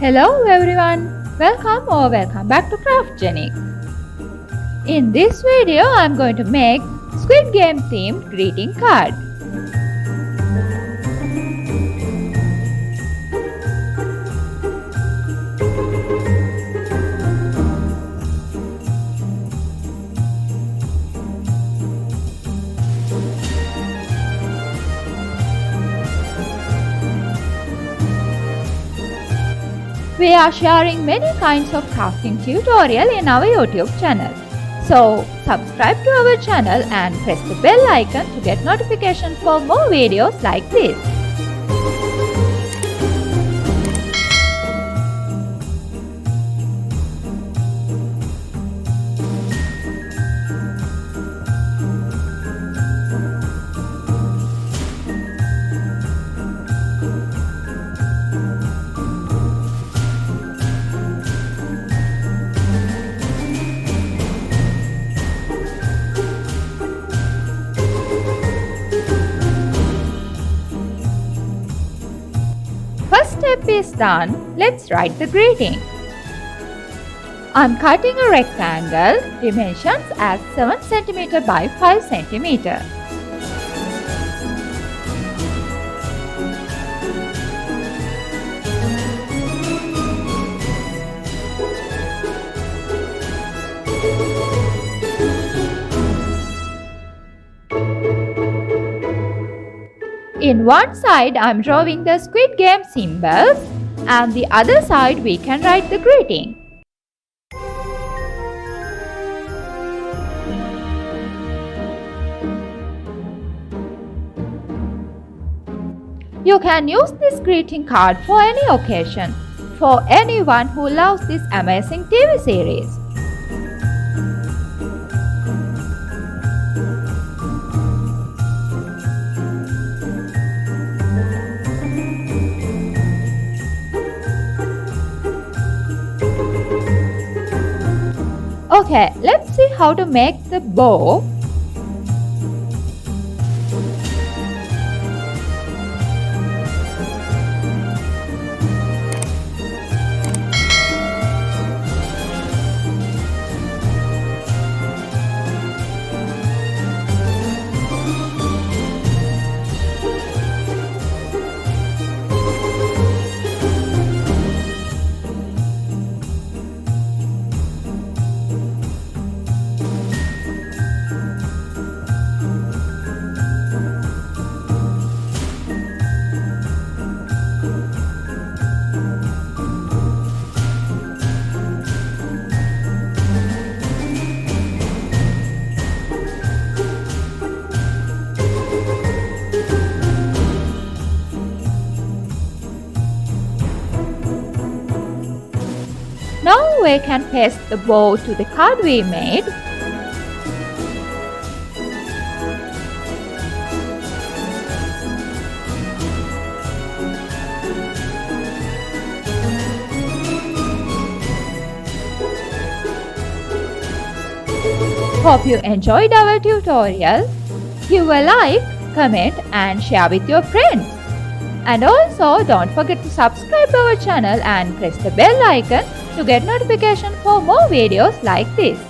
Hello everyone, welcome back to Craft Genic. In this video, I'm going to make Squid Game themed greeting card. We are sharing many kinds of crafting tutorial in our YouTube channel. So, subscribe to our channel and press the bell icon to get notification for more videos like this. First step is done, let's write the greeting. I'm cutting a rectangle, dimensions as 7 cm by 5 cm. In one side, I'm drawing the Squid Game symbols, and the other side we can write the greeting. You can use this greeting card for any occasion, for anyone who loves this amazing TV series. Okay, let's see how to make the bow. Now we can paste the bow to the card we made. Hope you enjoyed our tutorial. Give a like, comment and share with your friends. And also don't forget to subscribe to our channel and press the bell icon to get notification for more videos like this.